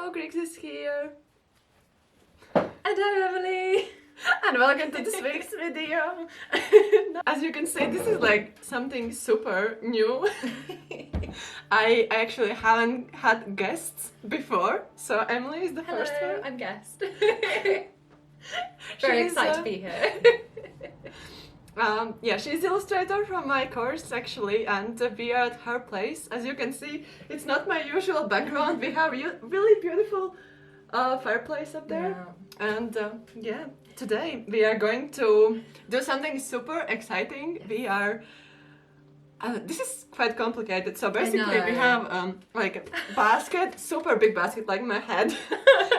Hello, Griggs is here. And I'm Emily. And welcome to this week's video. As you can see, this is like something super new. I actually haven't had guests before, so Emily is the first one. I'm guest. Very excited to be here. Yeah, she's illustrator from my course actually, and we are at her place. As you can see, it's not my usual background. We have really beautiful fireplace up there. Yeah. And yeah, today we are going to do something super exciting. We are this is quite complicated. So basically we have like a basket, super big basket like my head,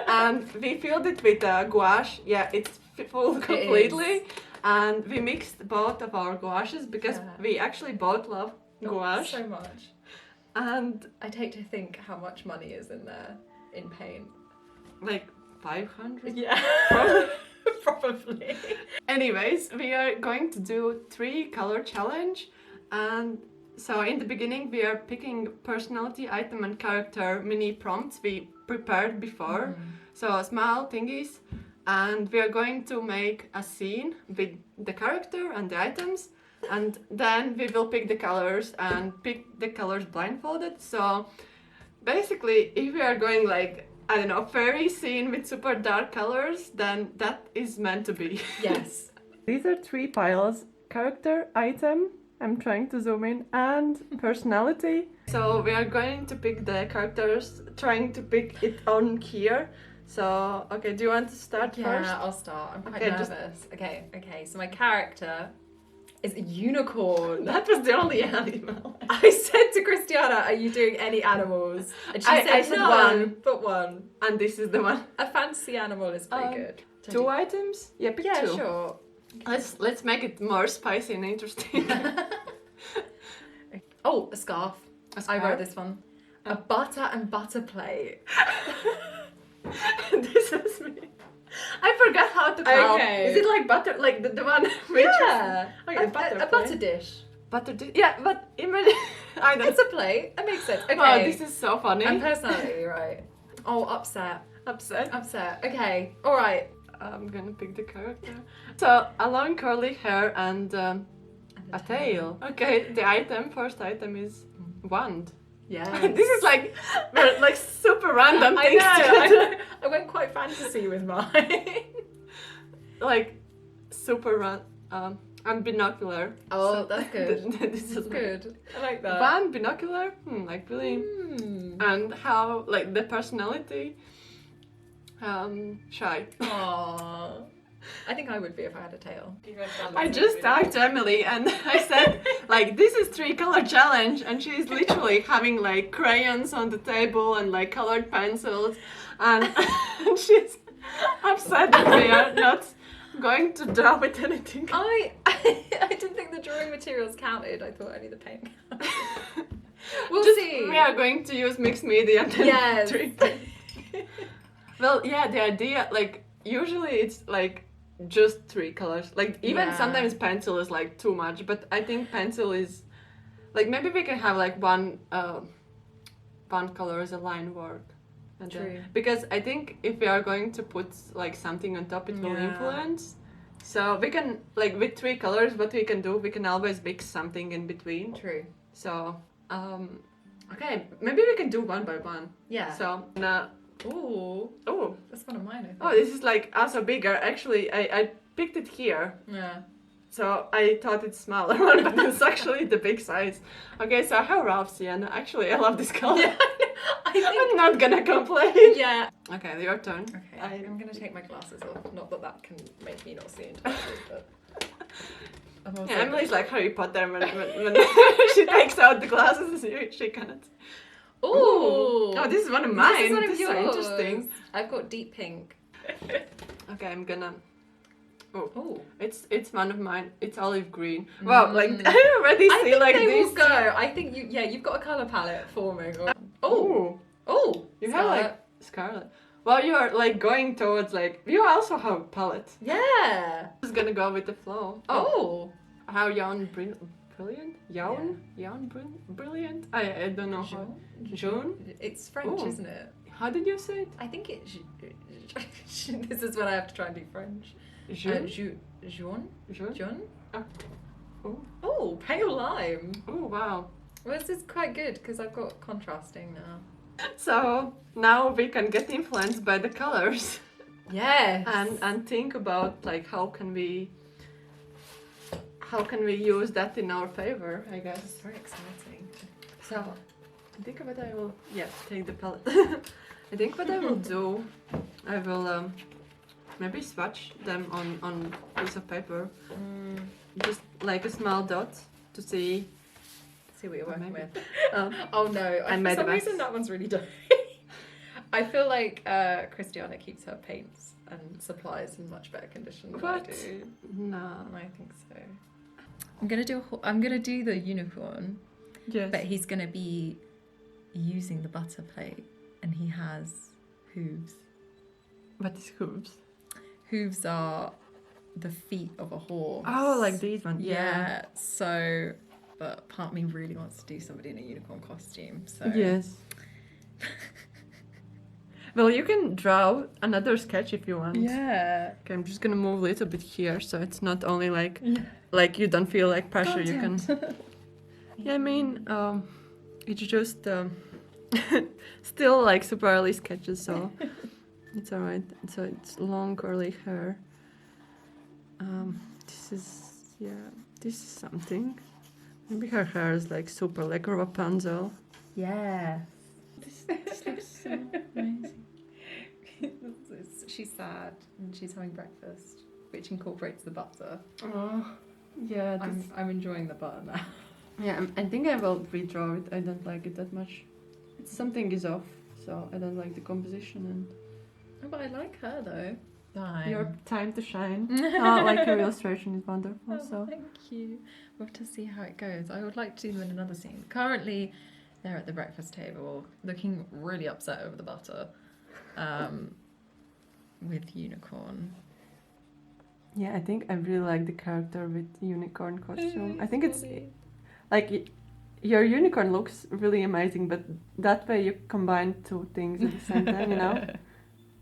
and we filled it with gouache. Yeah, it's full completely. And we mixed both of our gouaches because we actually both love gouache. So much. And I take to think how much money is in there in paint. Like 500? Yeah. Probably. Anyways, we are going to do 3 color challenge. And so in the beginning we are picking personality, item and character mini prompts we prepared before. So small thingies. And we are going to make a scene with the character and the items, and then we will pick the colors and pick the colors blindfolded. So basically, if we are going like, I don't know, fairy scene with super dark colors, then that is meant to be. Yes. These are 3 piles: character, item, I'm trying to zoom in, and personality. So we are going to pick the characters, trying to pick it on here. So, okay, do you want to start first? Yeah, I'll start. I'm quite nervous. Okay, so my character is a unicorn. That was the only animal. I said to Christiana, are you doing any animals? And she said, I said no, one. But one. And this is the one. A fancy animal is pretty good. 2 items? Yeah, pick 2. Yeah, sure. Let's make it more spicy and interesting. Oh, a scarf. I wrote this one. A butter and butter plate. This is me. I forgot how to count. Okay. Is it like butter? Like the one which Yeah. Okay, a butter dish. Butter dish? Yeah, but imagine... I don't... It's a plate. It makes sense. Okay. Oh, this is so funny. And personality, right. Oh, upset. Upset? Upset. Okay. Alright. I'm gonna pick the character. So, a long curly hair and a tail. Okay, the item, first item is wand. Yeah. This is like super random things. I know. I went quite fantasy with mine. Like super and binocular. Oh, So that's good. This is Good. I like that. One binocular, like really. And how like the personality, shy. Aww. I think I would be if I had a tail. I just talked to Emily and I said like this is 3 color challenge, and she's literally having like crayons on the table and like colored pencils, and she's upset that we are not going to draw with anything. I didn't think the drawing materials counted. I thought only the paint counted. We'll see. We are going to use mixed media and then Yes. Well, yeah, the idea like usually it's like just 3 colors. Like even sometimes pencil is like too much, but I think pencil is like maybe we can have like one color as a line work. And True. Because I think if we are going to put like something on top, it will influence. So we can like with 3 colors, what we can do, we can always mix something in between. True. So okay, maybe we can do one by one. Yeah. So Ooh. oh. That's one of mine, I think. Oh, this is like also bigger. Actually, I picked it here. Yeah. So I thought it's smaller one, but it's actually the big size. Okay, so how Ralph Sienna. Actually, I love this color. Yeah, I think... I'm not gonna complain. Yeah. Okay, your turn. Okay, I'm gonna take my glasses off. Not that that can make me not see into glasses, but... Yeah, Emily's like Harry Potter when she takes out the glasses, she cannot. Ooh! Oh, this is one of mine. This is one of yours. yours. So interesting. I've got deep pink. Okay, I'm gonna... Oh. It's one of mine. It's olive green. Wow, like I already see think like they these. will go. I think you've got a colour palette forming. Oh. You have like scarlet. Well, you're like going towards like you also have a palette. Yeah. Just gonna go with the flow. Oh. How brilliant? Brilliant? I don't know how. June? It's French, isn't it? How did you say it? I think it. This is when I have to try and do French. Jaune? Jaune? Jaune? Jaune? Oh. Oh, pale lime. Oh, wow. Well, this is quite good because I've got contrasting now. So now we can get influenced by the colors. Yes. And think about like how can we use that in our favor, I guess. It's very exciting. So I think what I will take the palette. I think what I will do, I will maybe swatch them on piece of paper. Just like a small dot to see what you're working maybe. with. Oh. Oh no, I made for some a mess. reason that one's really dirty. I feel like Christiana keeps her paints and supplies in much better condition than I What? do. No. I think so. I'm gonna do the unicorn, Yes. but he's gonna be using the butter plate, and he has hooves. What is hooves? Hooves are the feet of a horse. Oh, like these ones. Yeah. So, but part of me really wants to do somebody in a unicorn costume. So Yes. Well, you can draw another sketch if you want. Yeah. Okay, I'm just gonna move a little bit here, so it's not only like you don't feel like pressure. You can. Yeah, I mean, it's just still like super early sketches, so it's alright. So it's long curly hair. This is something. Maybe her hair is like super like Rapunzel. Yeah. This looks so amazing. She's sad and she's having breakfast, which incorporates the butter. Oh, yeah. I'm enjoying the butter now. Yeah, I think I will redraw it. I don't like it that much. Something is off, so I don't like the composition and. Oh, but I like her though. Your time to shine. Oh, like your illustration is wonderful. Oh, So thank you. We'll have to see how it goes. I would like to do them in another scene. Currently, they're at the breakfast table, looking really upset over the butter, with unicorn. yeah, I think I really like the character with unicorn costume. I think it's like your unicorn looks really amazing, but that way you combine two things at the same time. You know,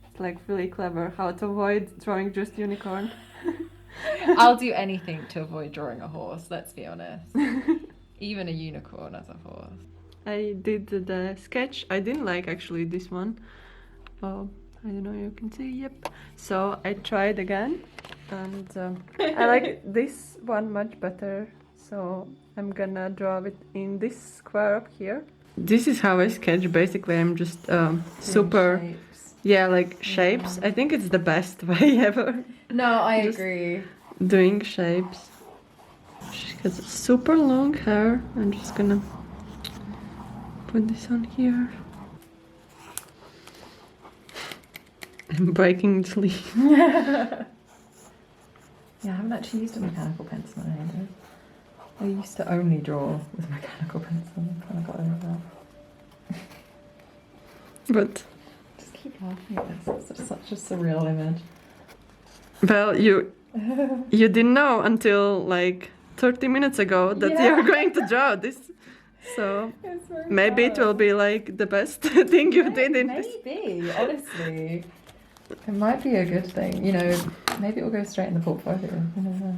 it's like really clever how to avoid drawing just unicorn. I'll do anything to avoid drawing a horse. Let's be honest. Even a unicorn as a horse. I did the sketch. I didn't like actually this one. Oh, I don't know. You can see. Yep. So I tried again, and I like this one much better. So I'm gonna draw it in this square up here. This is how I sketch. Basically, I'm just super. Shapes. Yeah, like shapes. I think it's the best way ever. No, I Just agree. doing shapes. She has super long hair. I'm just gonna put this on here. I'm breaking the sleeve. Yeah, I haven't actually used a mechanical pencil in ages. I used to only draw with a mechanical pencil and kind of got over that. But Just keep laughing at this. It's such a surreal image. well, you didn't know until like 30 minutes ago that you're going to draw this. So maybe it will be like the best thing you did in this. Maybe, honestly. It might be a good thing. You know, maybe it will go straight in the portfolio. You never know.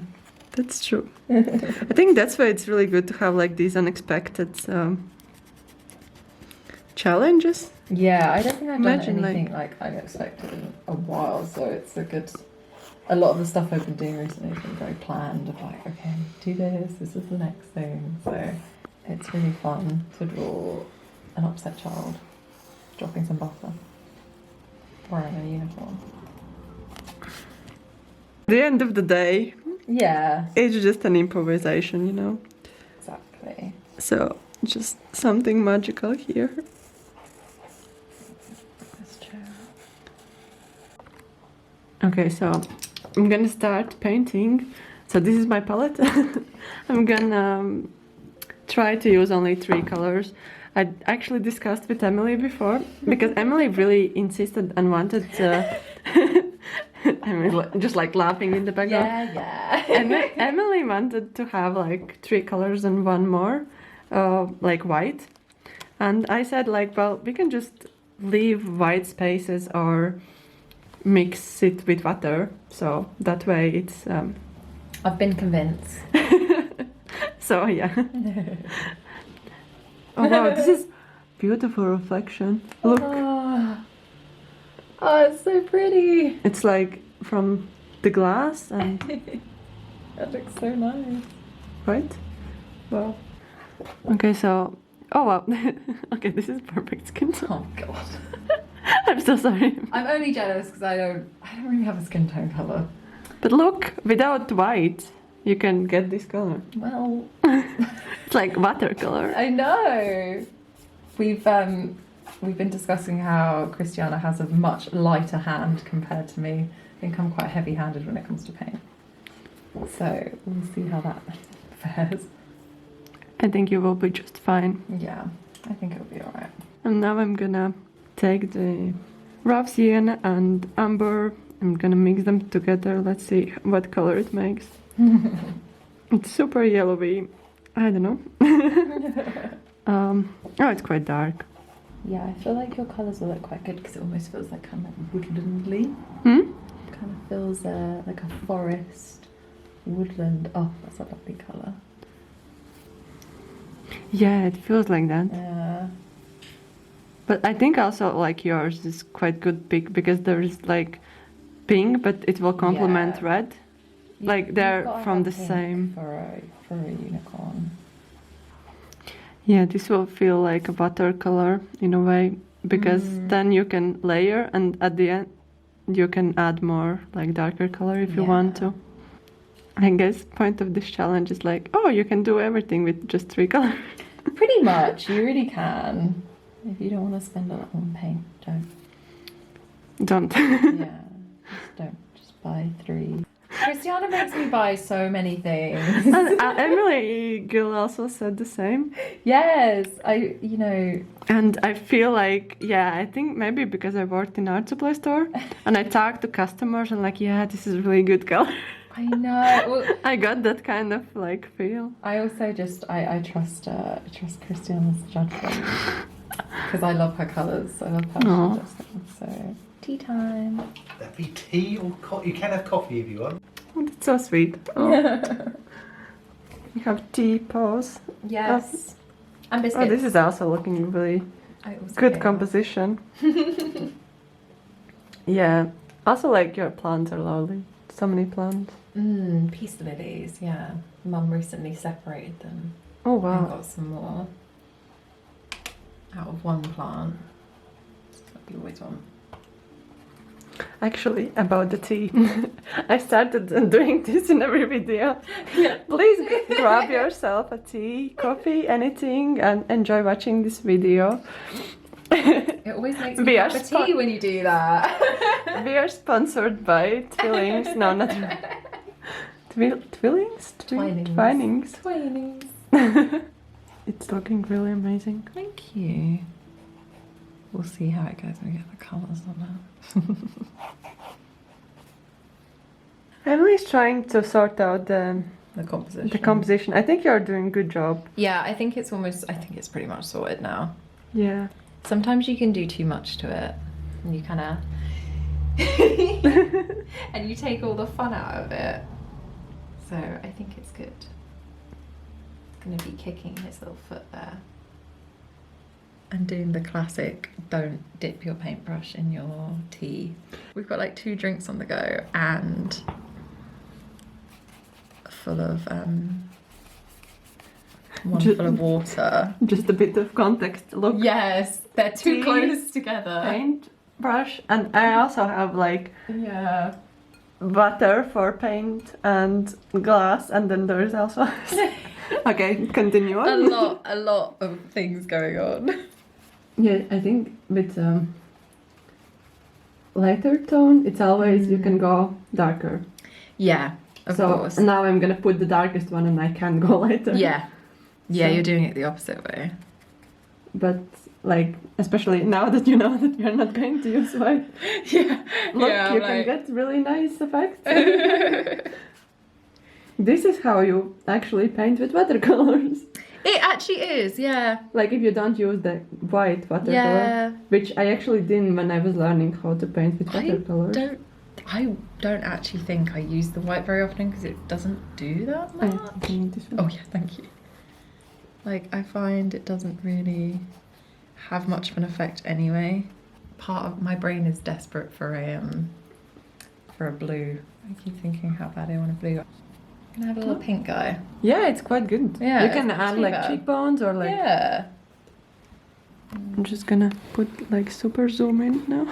That's true. I think that's why it's really good to have like these unexpected challenges. Yeah, I don't think I've Imagine, done anything like unexpected in a while, so it's a good. A lot of the stuff I've been doing recently has been very planned. Of like, okay, do this is the next thing. So it's really fun to draw an upset child dropping some butter, wearing a unicorn. At the end of the day, Yeah, it's just an improvisation, you know. exactly. So just something magical here. That's true. Okay, so I'm gonna start painting. So this is my palette. I'm gonna try to use only 3 colors. I actually discussed with Emily before because Emily really insisted and wanted I mean, just like laughing in the background. Yeah. And Emily wanted to have like 3 colors and one more, like white. And I said like, well, we can just leave white spaces or mix it with water, so that way it's I've been convinced. so yeah. Oh wow, this is beautiful reflection. Look, Oh, it's so pretty. it's like from the glass and That looks so nice. right? Wow. Okay, so oh wow. Okay, this is perfect skin tone. Oh god. I'm so sorry. I'm only jealous because I don't really have a skin tone colour. But look, without white, you can get this color. Well, It's like watercolor. I know. We've been discussing how Christiana has a much lighter hand compared to me. I think I'm quite heavy-handed when it comes to paint. So we'll see how that fares. I think you will be just fine. Yeah, I think it'll be alright. And now I'm gonna take the rough sienna and amber. I'm gonna mix them together. Let's see what color it makes. It's super yellowy. I don't know. Oh, it's quite dark. Yeah, I feel like your colours will look quite good because it almost feels like kind of woodlandly. Hmm? Kind of feels like a forest, woodland. Oh, that's a lovely colour. Yeah, it feels like that. Yeah. But I think also like yours is quite good pick because there is like pink, but it will complement Yeah. red. Like they're You've gotta from have the pink same. for a unicorn. Yeah, this will feel like a watercolor in a way because Mm. then you can layer and at the end you can add more like darker color if you want Yeah. to. I guess point of this challenge is like, oh, you can do everything with just 3 colors. Pretty much, you really can. If you don't want to spend a lot on paint, don't. Don't. Yeah, just don't. Just buy 3. Christiana makes me buy so many things. And, Emily Gill also said the same. Yes, And I feel like, yeah, I think maybe because I worked in art supply store and I talked to customers and like, yeah, this is really good color. I know. Well, I got that kind of like feel. I also just I trust Christiana's judgment because I love her colours. I love how Aw. she does things. So tea time. That'd be tea or coffee. You can have coffee if you want. Oh, that's so sweet. Oh. You have tea pause. Yes. And biscuits. Oh, this is also looking really I also good get- composition. Yeah. Also, like your plants are lovely. So many plants. Peace lilies. Yeah. Mum recently separated them. Oh And wow. got some more out of one plant. That's what you always want. Actually, about the tea, I started doing this in every video. Please grab yourself a tea, coffee, anything, and enjoy watching this video. It always makes me We are have a tea when you do that. We are sponsored by Twillings. No, not Twillings. Twinings. Twinings. Twinings. It's looking really amazing. Thank you. We'll see how it goes when we get the colours on it. Emily's trying to sort out the The composition. composition. I think you're doing a good job. Yeah, I think it's pretty much sorted now. Yeah. Sometimes you can do too much to it and you kind of and you take all the fun out of it. So I think it's good. It's going to be kicking his little foot there. And doing the classic don't dip your paintbrush in your tea. We've got like 2 drinks on the go and full of one full of water. Just a bit of context. Look. Yes, they're too Tea, close together. Paint brush, and I also have like Yeah. butter for paint and glass, and then there's also. Okay, continue on. A lot of things going on. Yeah, I think with lighter tone, it's always you can go darker. Yeah, of so course. now I'm gonna put the darkest one, and I can go lighter. Yeah. Yeah, So- you're doing it the opposite way. But like, especially now that you know that we're not going to use white, Yeah. look, yeah, you can get really nice effects. This is how you actually paint with watercolors. It actually is, yeah. Like if you don't use the white watercolor, Yeah. which I actually didn't when I was learning how to paint with watercolors. I don't actually think I use the white very often because it doesn't do that I much. think this one. Oh yeah, thank you. Like I find it doesn't really have much of an effect anyway. Part of my brain is desperate for a blue. I keep thinking how bad I want a blue. Can I have a little pink guy? Yeah, it's quite good. Yeah, you can it's add too like bad. cheekbones or like. Yeah. I'm just gonna put like super zoom in now.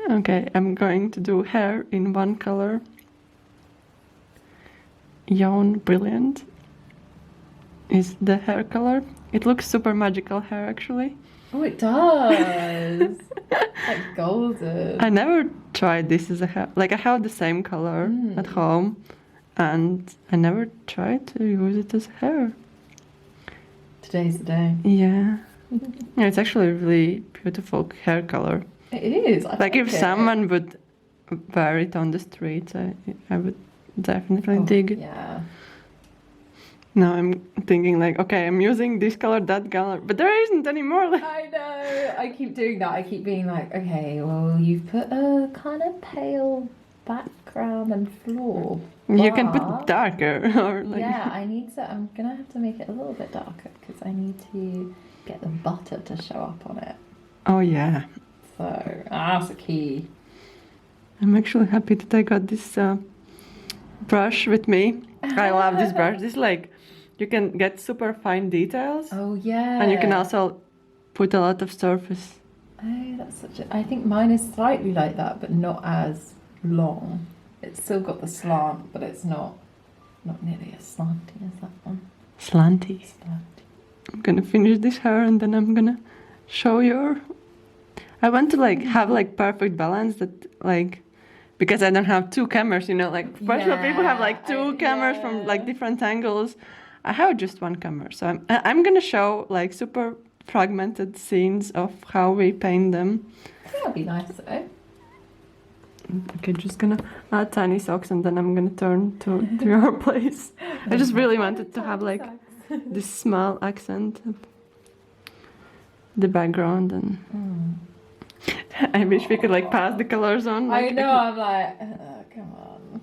Okay, I'm going to do hair in one color. Yawn Brilliant is the hair color. It looks super magical hair actually. Oh, it does. Like golden. I never tried this as a hair. Like I have the same color at home, and I never tried to use it as hair. Today's the day. Yeah. Yeah, it's actually a really beautiful hair color. It is. I Like if it. someone would wear it on the streets, I would definitely dig it. Yeah. Now I'm thinking like, okay, I'm using this color, that color, but there isn't anymore. Like, I know. I keep doing that. I keep being like, okay, well, you've put a kind of pale background and floor. you can but- put darker or like. Yeah, I need to. I'm gonna have to make it a little bit darker because I need to get the butter to show up on it. Oh yeah. So that's the key. I'm actually happy that I got this brush with me. I love this brush. This like, you can get super fine details, Oh yeah. and you can also put a lot of surface. Oh, that's such a. I think mine is slightly like that, but not as long. It's still got the slant, but it's not nearly as slanty as that one. Slanty. Slanty. I'm gonna finish this hair and then I'm gonna show you. I want to like have like perfect balance that like, because I don't have two cameras, you know, like professional people have like two cameras from like different angles. I have just one camera, so I'm gonna show like super fragmented scenes of how we paint them. That'd be nice though. Okay, just gonna add tiny socks and then I'm gonna turn to your place. I just really wanted to have like this small accent of the background, and I wish we could like pass the colors on. I Like, know. I'm like, come on.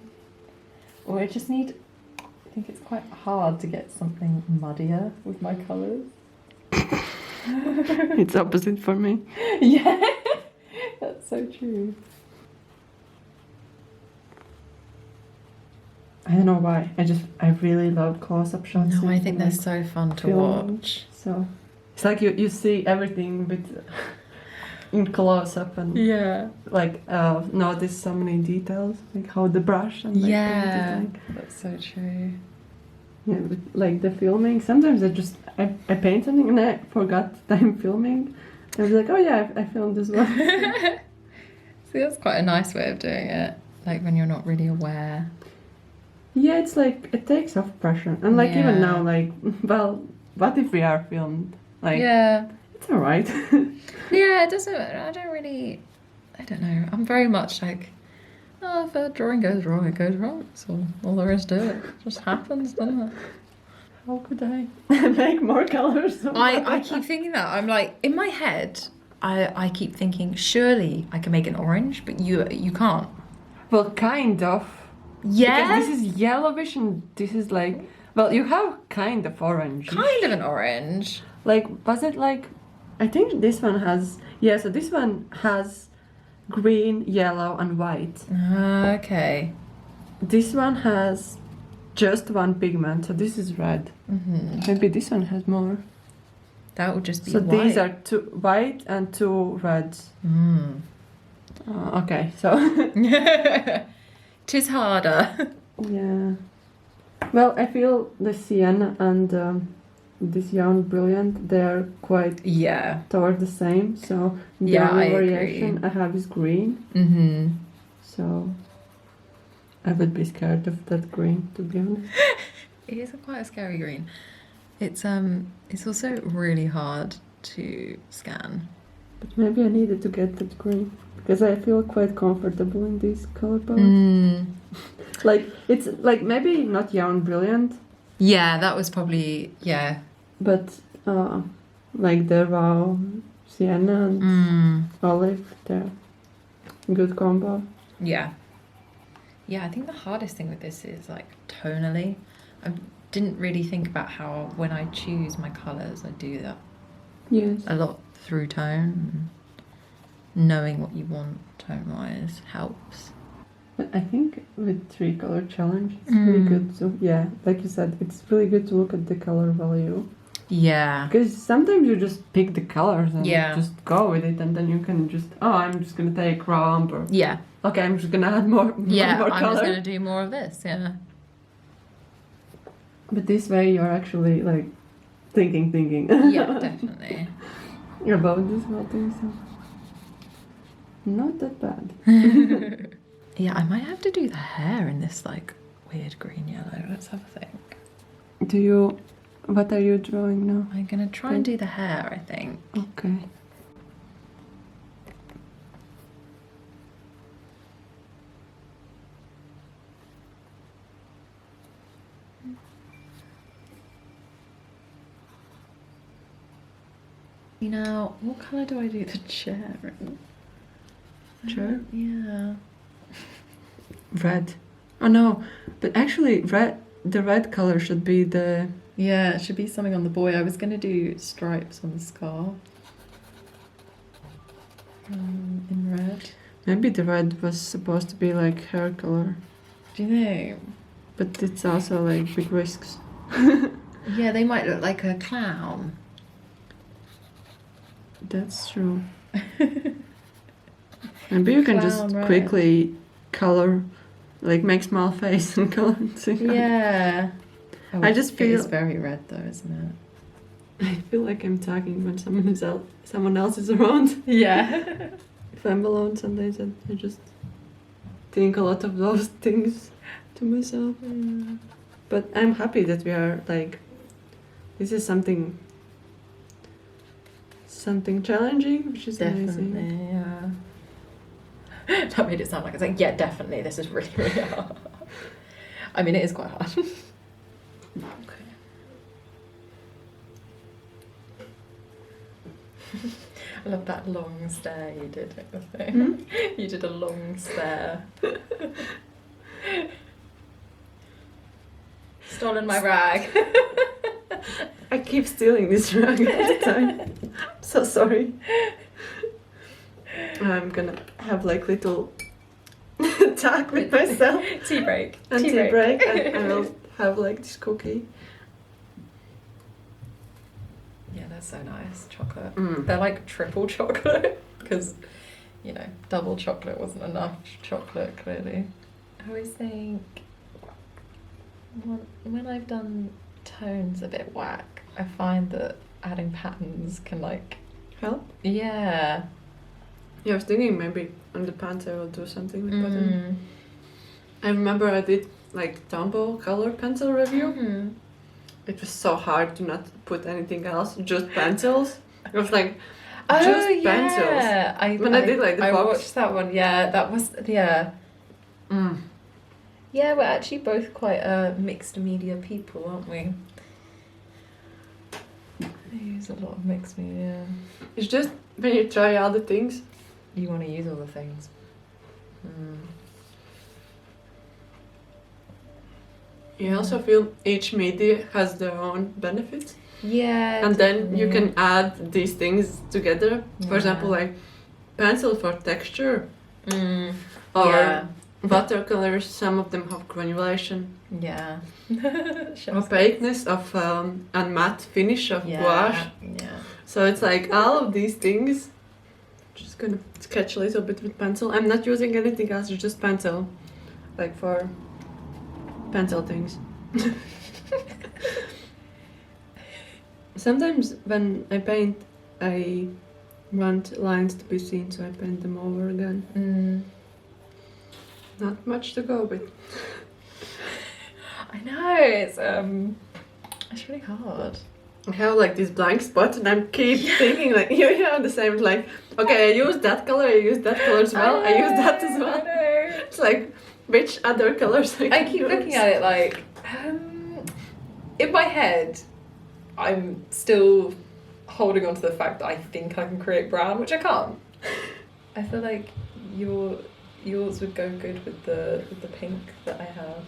Or I just need. I think it's quite hard to get something muddier with my colours. It's opposite for me. Yeah, that's so true. I don't know why. I really love close-up shots. No, I in, think like, they're so fun to film. watch. So it's like you see everything with in close-up and Yeah. like notice so many details, like how the brush and like, Yeah, paint it, that's so true. yeah, with, like the filming. Sometimes I paint something and I forgot that I'm filming. I was like, oh yeah, I filmed this one. See, that's quite a nice way of doing it. Like when you're not really aware. Yeah, it's like it takes off pressure, and like even Yeah. now, like, well, what if we are filmed? Like, Yeah. it's alright. Yeah, it doesn't. I don't know. I'm very much like, oh, if a drawing goes wrong, it goes wrong. So all there is to it. It just happens, doesn't it? How could I make more colors? I keep thinking that. I'm like, in my head, I keep thinking, surely I can make an orange, but you can't. Well, kind of. Yeah? Because this is yellowish and this is like, well, you have kind of orange. Kind of an orange. Like, was it like, I think this one has, yeah, so this one has green, yellow, and white. Okay. This one has just one pigment, so this is red. Mm-hmm. Maybe this one has more. That would just be So white. these are two white and two reds. Mm. Okay, so Tis harder. yeah. Well, I feel the Sienna and this Young Brilliant, they're quite Yeah. toward the same. So the Yeah, only I agree. variation I have is green. Mm-hmm. So I would be scared of that green, to be honest. It is quite a scary green. It's also really hard to scan. But maybe I needed to get that green because I feel quite comfortable in these color palettes. Mm. Like it's like maybe not Young Brilliant. Yeah, that was probably but like the raw sienna and olive, they're good combo. Yeah. Yeah, I think the hardest thing with this is like tonally. I didn't really think about how when I choose my colours, I do that Yes. a lot through tone. Knowing what you want tone-wise helps. But I think with 3-color challenge, it's really good to, yeah, like you said, it's really good to look at the color value. Yeah. Because sometimes you just pick the colors and Yeah. just go with it, and then you can just, I'm just gonna take raw umber. Yeah. Okay, I'm just gonna add more Yeah, more I'm color. just going to do more of this, yeah. But this way you're actually like thinking. Yeah, definitely. About this whole thing, so not that bad. Yeah, I might have to do the hair in this like weird green yellow. Let's have a think. What are you drawing now? I'm going to try and do the hair, I think. Okay. Now, what colour do I do the chair in? Chair? Yeah. Red. Oh no, but actually the red color should be the... Yeah, it should be something on the boy. I was going to do stripes on the scarf. In red. Maybe the red was supposed to be like hair color. Do you think? But it's also like big risks. Yeah, they might look like a clown. That's true. Maybe you can just Clown red. quickly color, like make small face and color it. So Yeah. Oh, I just feel- it's very red though, isn't I feel like I'm talking when someone else is around. it? Yeah. If I'm alone some days, I just think a lot of those things to myself. But I'm happy that we are like, this is something challenging, which is amazing. Definitely, yeah. That made it sound like I was like, yeah, definitely, this is really, really hard. I mean, it is quite hard. Okay. I love that long stare you did at the thing. You did a long stare. Stolen my rag. I keep stealing this rag all the time. I'm so sorry. I'm gonna have like little talk with myself. Tea break. And tea break. And I will have like this cookie. Yeah, that's so nice. Chocolate. Mm. They're like triple chocolate because, you know, double chocolate wasn't enough chocolate, clearly. I always think when I've done tones a bit whack, I find that adding patterns can like... Help? Yeah. Yeah, I was thinking maybe on the pants I will do something with pattern. I remember I did like Tombow color pencil review. It was so hard to not put anything else, just pencils. It was like, just pencils. When I did like the I box. watched that one, yeah, that was, yeah. Yeah, we're actually both quite mixed media people, aren't we? I use a lot of mixed media. It's just when you try all the things. You want to use all the things. You also feel each media has their own benefits. Yeah. And then you can add these things together. For example, like pencil for texture. Or watercolors, some of them have granulation. Yeah. Opaqueness of and matte finish of gouache. Yeah. So it's like all of these things. Just gonna sketch a little bit with pencil. I'm not using anything else, it's just pencil. Like for pencil things. Sometimes when I paint, I want lines to be seen, so I paint them over again. Not much to go with. I know, it's really hard. I have like this blank spot and I keep thinking like, you know, the same, like, okay, I use that color, I use that color as well, I use that as well. I know. It's like, which other colors I keep looking at it like, in my head, I'm still holding on to the fact that I think I can create brown, which I can't. I feel like yours would go good with the pink that I have.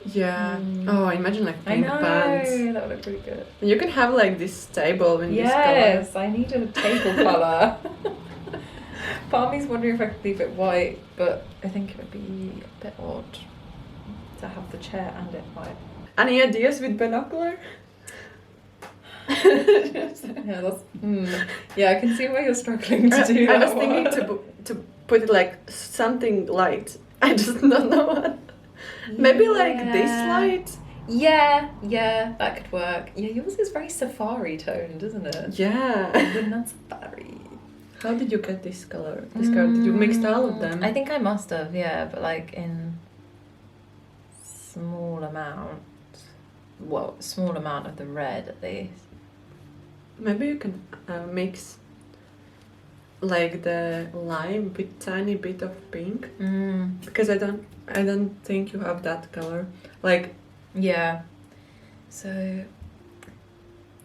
Yeah. Oh, imagine like I pink know, bands. that would look really good. You can have like this table in this color. Yes, I need a table colour. Part of me's wondering if I could leave it white, but I think it would be a bit odd to have the chair and it white. Any ideas with binocular? Yeah, that's. Yeah, I can see why you're struggling to do that. I was thinking to put it like something light. I just don't know what. Maybe like this light. Yeah, that could work. Yeah, yours is very safari toned, isn't it? Yeah. But not safari. How did you get this color? This color? Did you mix all of them? I think I must have, yeah, but like in small amount. Well, small amount of the red at least. Maybe you can mix like the lime with tiny bit of pink, because I don't think you have that color. Like, yeah. So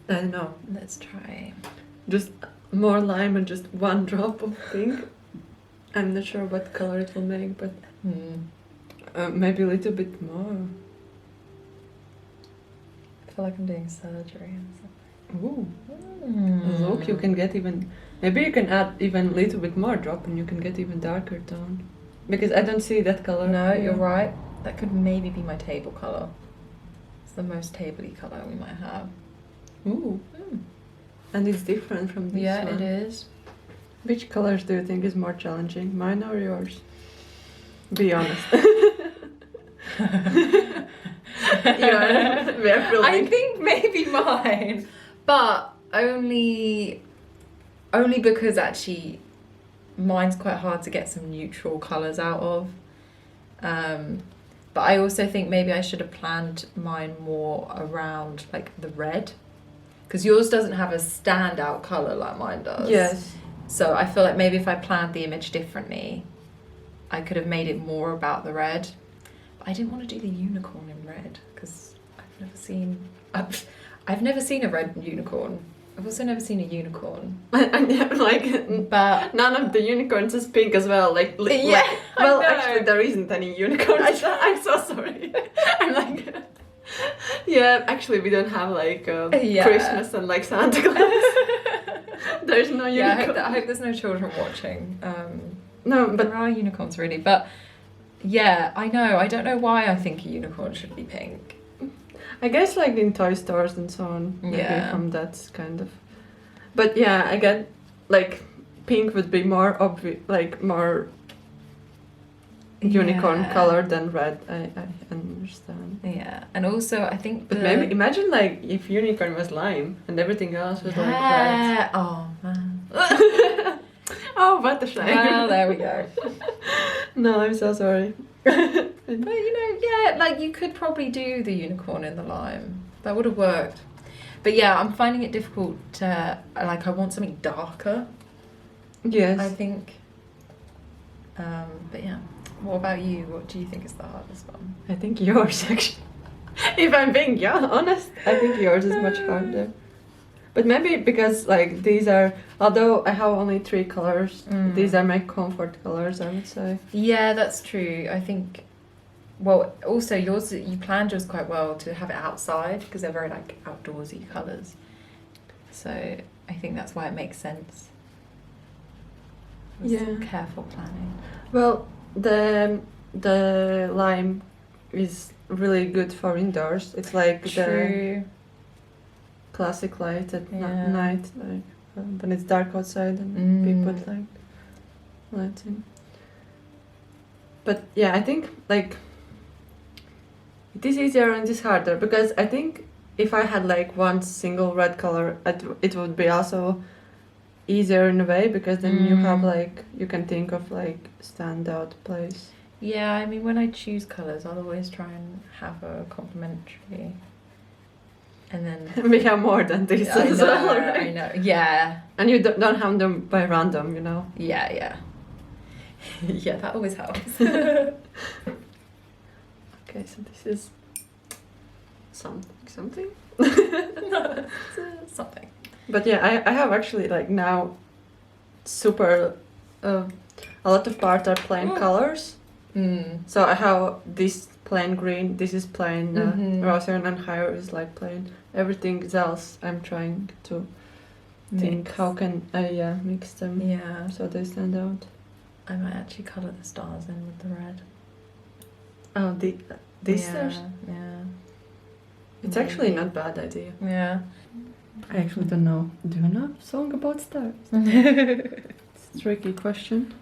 I don't know. let's try. Just more lime and just one drop of pink. I'm not sure what color it will make, but maybe a little bit more. I feel like I'm doing surgery or something. Ooh. Look, you can get even. Maybe you can add even a little bit more drop, and you can get even darker tone. Because I don't see that color. No, here. you're right. That could maybe be my table colour. It's the most tabley colour we might have. Ooh. And it's different from this Yeah, one. it is. Which colors do you think is more challenging, mine or yours? Be honest. I think maybe mine, but only because actually mine's quite hard to get some neutral colours out of. But I also think maybe I should have planned mine more around like the red, because yours doesn't have a standout colour like mine does. Yes. So I feel like maybe if I planned the image differently, I could have made it more about the red. But I didn't want to do the unicorn in red because I've never seen a red unicorn. I've also never seen a unicorn. Like, But none of the unicorns is pink as well. Like, yeah, I well, know. actually, there isn't any unicorns. I'm so sorry. I'm like, yeah, actually, we don't have like Christmas and like Santa Claus. There's no yeah, unicorn. I hope there's no children watching. No, But but there are unicorns really. But yeah, I know. I don't know why I think a unicorn should be pink. I guess like in toy stores and so on, maybe Yeah. from that kind of. But yeah, I get like pink would be more obvious, like more unicorn Yeah. color than red. I understand. Yeah, and also I think. But maybe imagine like if unicorn was lime and everything else was like red. Yeah. Oh man. Oh, what a shame. Well, there we go. No, I'm so sorry. But you know, yeah, like you could probably do the unicorn in the lime. That would have worked. But yeah, I'm finding it difficult to, like, I want something darker, Yes. I think. But yeah, what about you? What do you think is the hardest one? I think yours actually. If I'm being honest, I think yours is much harder. But maybe because like these are, although I have only 3 colors, these are my comfort colors, I would say. Yeah, that's true. I think, well, also yours, you planned yours quite well to have it outside because they're very like outdoorsy colours. So I think that's why it makes sense. It was Yeah. Careful planning. Well, the lime is really good for indoors. It's like the True. classic light at Yeah. night, like when it's dark outside and we put like lights in. But yeah, I think like it is easier and it is harder because I think if I had like one single red color, it would be also easier in a way because then you have like you can think of like standout place. Yeah, I mean, when I choose colours, I'll always try and have a complementary. And then We have more than this I as know, well, I right? know. Yeah, And you don't have them by random, you know. yeah, yeah. Yeah, that always helps. Okay, so this is something. Something. But yeah, I have actually like now super a lot of parts are plain colors. So I have this plain green, this is plain rosy, and higher is like plain. Everything else I'm trying to think how can I mix them so they stand out. I might actually colour the stars in with the red. Oh, these stars? Yeah. It's actually not a bad idea. Yeah. I actually don't know. Do you know a song about stars? It's a tricky question.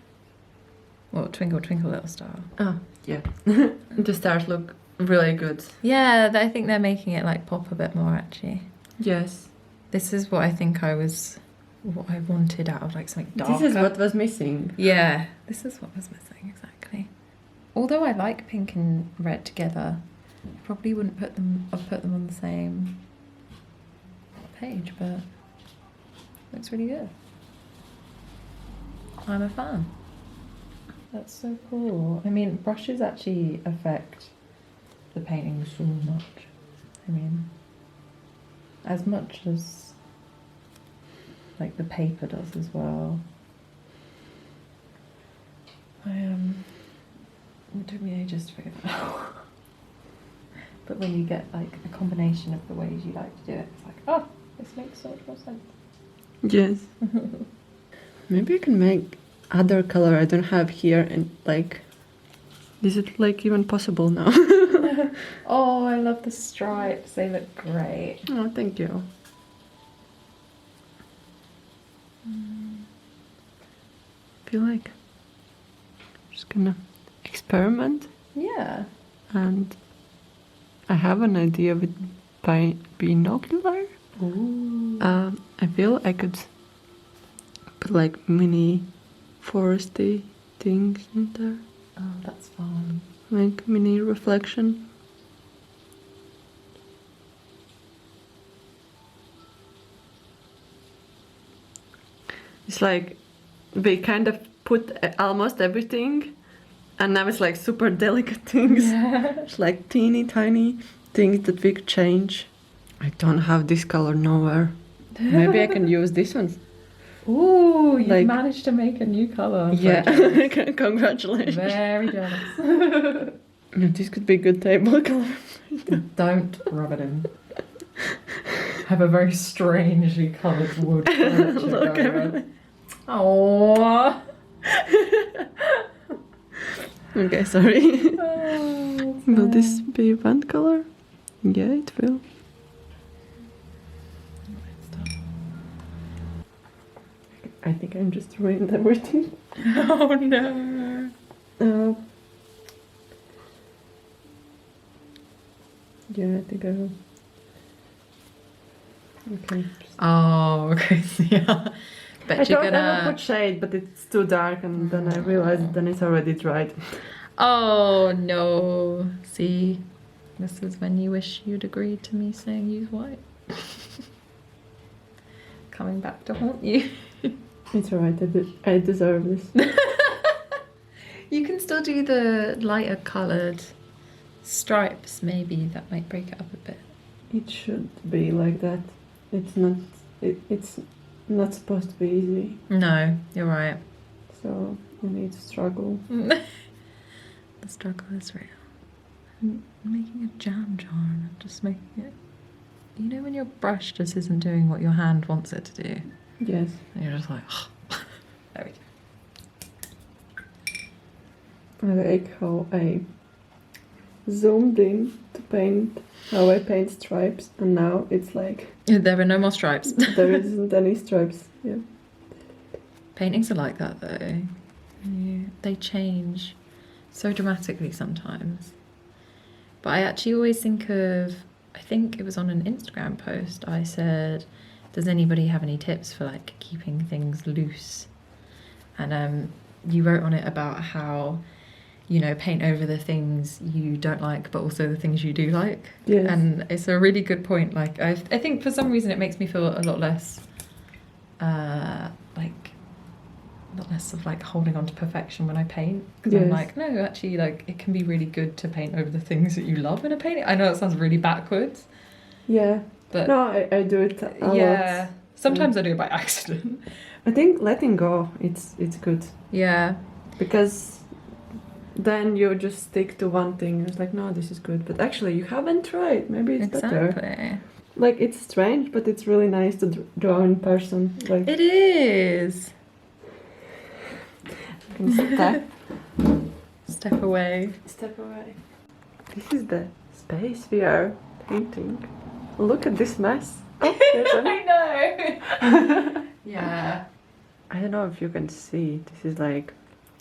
Well, Twinkle Twinkle Little Star. Oh, yeah. The stars look really good. Yeah, I think they're making it like pop a bit more actually. Yes. This is what I think what I wanted out of like something darker. This is what was missing. Yeah, this is what was missing, exactly. Although I like pink and red together, I probably wouldn't put them on the same page, but it looks really good. I'm a fan. That's so cool. I mean, brushes actually affect the painting so much. I mean, as much as like the paper does as well. It took me ages to figure that out. But when you get like a combination of the ways you like to do it, it's like, oh, this makes so much more sense. Yes. Maybe I can make other color I don't have here and like, is it like even possible now? Oh, I love the stripes. They look great. Oh, thank you. I feel like I'm just gonna experiment, Yeah. and I have an idea with binocular. Ooh. I feel I could put like mini foresty things in there, Oh, that's fun. like mini reflection. It's like we kind of put almost everything, and now it's like super delicate things. Yeah. It's like teeny tiny things that we could change. I don't have this color nowhere. Maybe I can use this one. Ooh, you Like- managed to make a new colour. Yeah, congratulations. Very jealous. Yeah, this could be good table color. Don't rub it in. Have a very strangely coloured wood furniture Look, going on. Aww. Okay, sorry. Oh, Will this be one color? Yeah, it will. I think I'm just ruined everything. Oh no. Yeah, I think I will. Okay. Oh, okay. Yeah. Bet I you're thought I gonna. would put shade, but it's too dark, and then I realized then it's already dried. Oh no. See, this is when you wish you'd agreed to me saying use white. Coming back to haunt you. It's alright, I deserve this. You can still do the lighter coloured stripes, maybe that might break it up a bit. It should be like that. It's not. It's not supposed to be easy. No, you're right. So you need to struggle. The struggle is real. I'm making a jam jar and I'm just making it. You know when your brush just isn't doing what your hand wants it to do? Yes. And you're just like, there we go. I like how I zoomed in to paint how I paint stripes, and now it's like There are no more stripes. there isn't any stripes. Yeah. Paintings are like that though. They change so dramatically sometimes. But I actually always think of, I think it was on an Instagram post, I said, does anybody have any tips for like keeping things loose? And you wrote on it about how, you know, paint over the things you don't like, but also the things you do like. Yes. And it's a really good point. Like, I think for some reason it makes me feel a lot less, like, Not less of like holding on to perfection when I paint, because I'm Yes. like, no, actually, like it can be really good to paint over the things that you love in a painting. I know it sounds really backwards, Yeah. but No, I do it a yeah, lot. sometimes I do it by accident. I think letting go, it's good. Yeah, Because then you just stick to one thing. It's like, no, this is good. But actually, you haven't tried. Maybe it's better. exactly. Like, it's strange, but it's really nice to draw in person. Like, It is. you can Step away. step away. This is the space we are painting. Look at this mess. Oh, there's I know. Yeah. I don't know if you can see. This is like...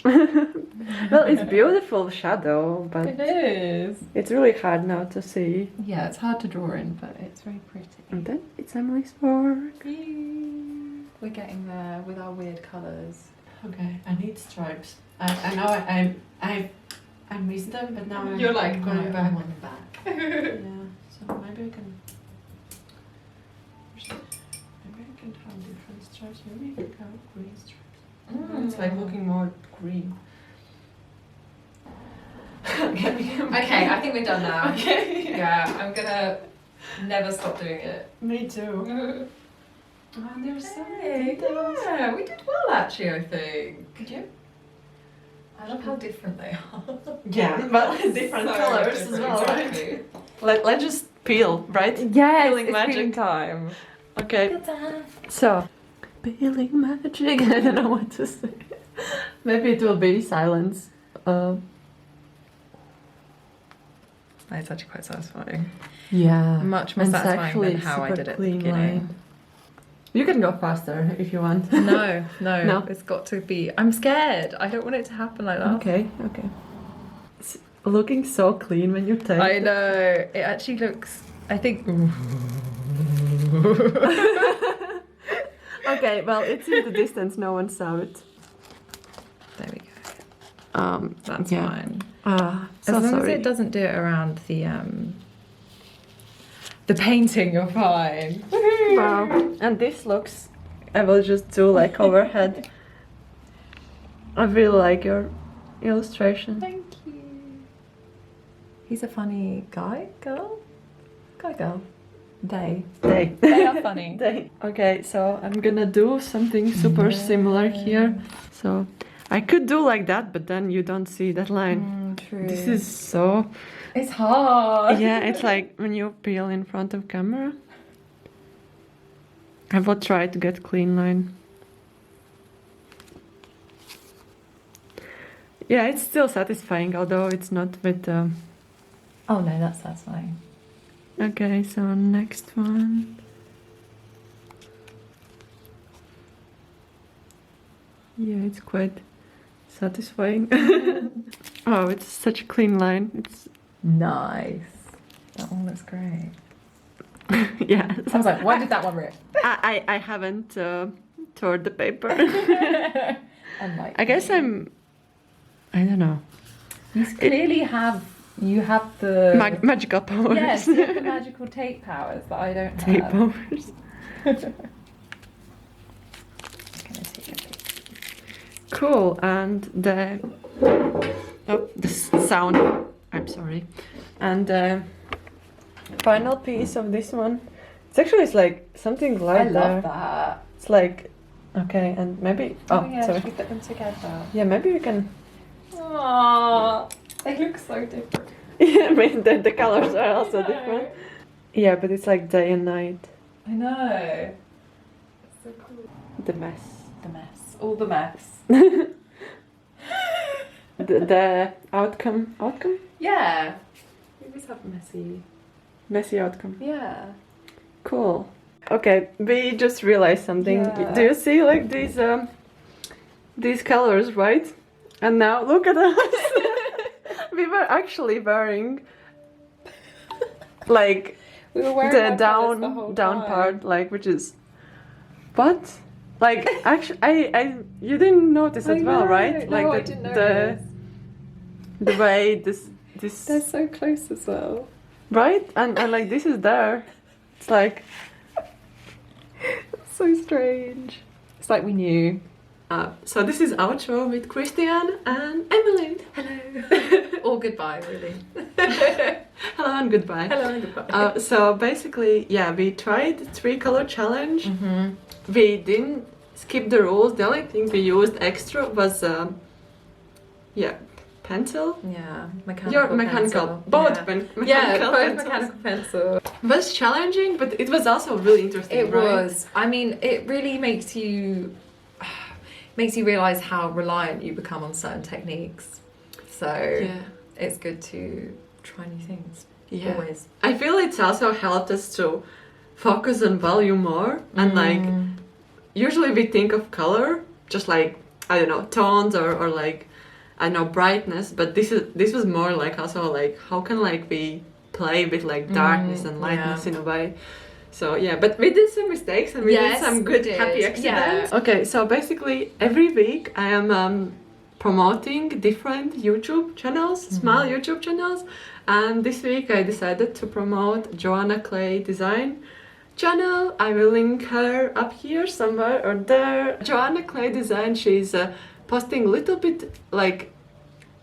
well, it's beautiful shadow, but It is. it's really hard now to see. Yeah, it's hard to draw in, but it's very pretty. And then it's Emily's work. We're getting there with our weird colours. Okay, I need stripes. I know I missed them, but now You're like, I'm going no, back. I want them back. Yeah, so maybe I can. Maybe I can have different stripes. Maybe I can have green stripes. It's like looking more green. Okay, I think we're done now. Okay. Yeah, I'm gonna never stop doing it. Me too. Oh, there's so many Hey, details. yeah, we did well actually, I think. Did you? I love how different they are. Yeah, but different So colors as different, well, right? exactly. Let's just peel, right? Yes, Feeling magic. time. Okay. So, peeling magic. I don't know what to say. Maybe it will be silence. It's actually quite satisfying. Yeah. Much more And it's satisfying actually than how I super did it at the clean beginning. line. You can go faster if you want. No, no, No? it's got to be. I'm scared. I don't want it to happen like that. Okay, okay. It's looking so clean when you take I it. know. It actually looks. I think. Okay, well, it's in the distance. No one saw it. There we go. That's yeah. fine. So As long sorry. as it doesn't do it around the painting, you're fine. Wow. And this looks... I will just do like overhead. I really like your illustration. Thank you. He's a funny guy, girl. Guy, girl. They. They. They are funny. They. Okay, so I'm gonna do something super similar here. So I could do like that, but then you don't see that line. True. This is so... It's hard. Yeah, it's like when you peel in front of camera. I will try to get clean line. Yeah, it's still satisfying, although it's not with... Oh no, that's satisfying. Okay, so next one. Yeah, it's quite satisfying. Oh, it's such a clean line. It's Nice. That one looks great. yeah. I was like, why did that one rip? I haven't tore the paper. Unlike I guess I don't know. You clearly have. You have the Magical powers. Yes, you have the magical tape powers that I don't Tape have. powers. Okay, let's take a pic. Cool. And the sound. I'm sorry. And the final piece of this one. It's like something like I love that. It's like okay, and maybe yeah, sorry. should we put them together? Yeah, maybe we can. Aww, they look so different. Yeah, I mean the colors are also different. Yeah, but it's like day and night. I know. It's so cool. The mess. The mess. All the mess. The outcome. Outcome. Yeah. We always have Messy outcome. Yeah. Cool. Okay, we just realized something. Yeah. Do you see like these colors, right? And now look at us. We were actually wearing like We were wearing the our colours the whole down time. part, like which is what? Like actually, I you didn't notice as well, right? No, Like I didn't notice. the way this They're so close as well. right and like this is there. It's like So strange. It's like we knew. So this is outro with Christian and Emily. Hello. Or goodbye, really. Hello and goodbye. Hello and goodbye. So basically, yeah, we tried 3-color challenge. Mm-hmm. We didn't skip the rules. The only thing we used extra was, pencil. Yeah, mechanical. Your mechanical, pencil. both Yeah. mechanical Yeah, both pencils. mechanical pencil. Was challenging, but it was also really interesting. It right? was. I mean, it really makes you realise how reliant you become on certain techniques. So Yeah. it's good to try new things. Yeah. Always. I feel it's also helped us to focus on value more and like usually we think of color just like I don't know tones or like I know brightness, but this was more like also like how can like we play with like darkness and lightness in a way. So yeah, but we did some mistakes and we did some good happy accidents. Yeah. Okay, so basically every week I am promoting different YouTube channels, small YouTube channels, and this week I decided to promote Joanna Clay Design channel. I will link her up here somewhere or there. Joanna Clay Design, she's posting a little bit like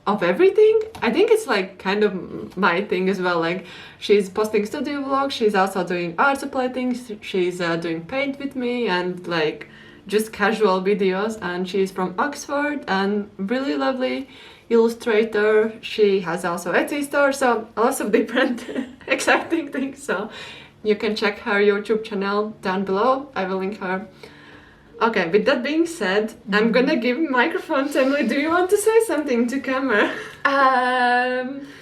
of everything. I think it's like kind of my thing as well. Like she's posting studio vlogs, she's also doing art supply things, she's doing paint with me and like just casual videos, and she's from Oxford and really lovely illustrator. She has also Etsy store, so lots of different exciting things. So you can check her YouTube channel down below. I will link her. Okay, with that being said, I'm gonna give microphone to Emily. Do you want to say something to camera?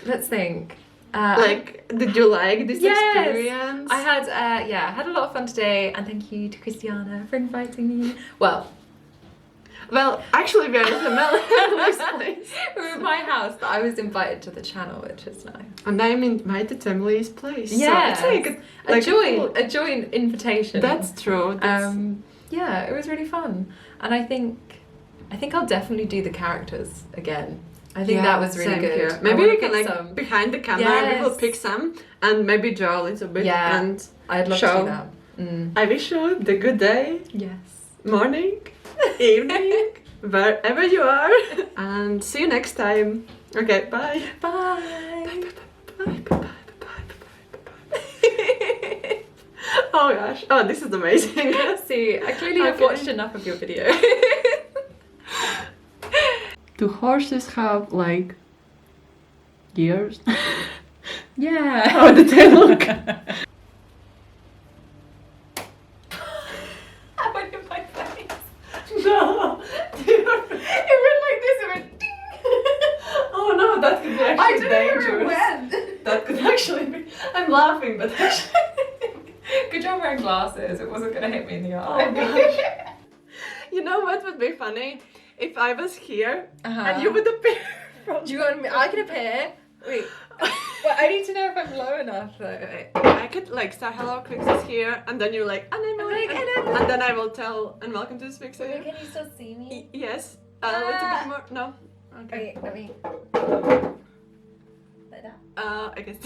Let's think. Like, did you like this Yes! experience? I had I had a lot of fun today, and thank you to Christiana for inviting me. Well, actually, we are in the Emily's place. we're in my house, but I was invited to the channel, which is nice. And I'm invited to Emily's place. Yeah, So it's like a joint invitation. That's true. Yeah, it was really fun, and I think I'll definitely do the characters again. I think that was really same good. here. I Maybe wanna we can pick like some. behind the camera we will Yes. pick some and maybe draw a little bit Yeah. and I'd love show. to do that. Mm. I wish you the good day, Yes. morning, evening, wherever you are, and see you next time. Okay, bye. Bye. Oh gosh. Oh, this is amazing. See, I clearly have Okay. watched enough of your video. Do horses have like ears? Yeah. How did they look? I went in my face. No. It went like this. It went ding. Oh no, that could be I actually don't know where it dangerous. went. That could actually be. I'm laughing, but actually. Good job wearing glasses. It wasn't gonna hit me in the Oh eye. gosh. You know what would be funny? If I was here and you would appear from. Do you want me? I can appear. Wait. Well, I need to know if I'm low enough though. Wait. I could like start hello Quix is here and then you're like and I'm like, and, "Hello." and then I will tell and welcome to Speak Wait, here. can you still see me? Yes. A little bit more. No. Okay. Wait, let me. Like that. I guess.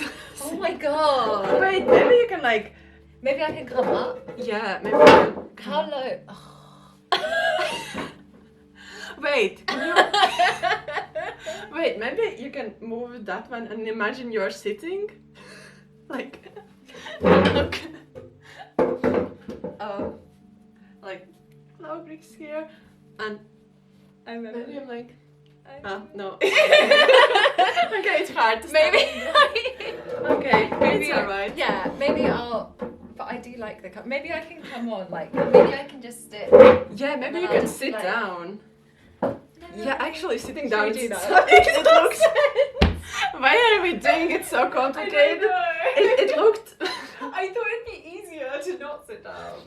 Oh my god. Wait, maybe you can like. Maybe I can come up. Yeah, maybe. You can. How low? Wait. Can you... Wait, maybe you can move that one and imagine you're sitting, like. Look. Like. Hello, Greeks here, and. Maybe I'm like. No. Okay, it's hard to Maybe. Okay, Maybe it's alright. Yeah, maybe I'll. But I do like the. Maybe I can come on. Like maybe I can just sit. Yeah, maybe you I'll can just, sit like- down. Yeah, actually, sitting Should down. we do that? It looks. Why are we doing it so complicated? It looked. I thought it'd be easier to not sit down.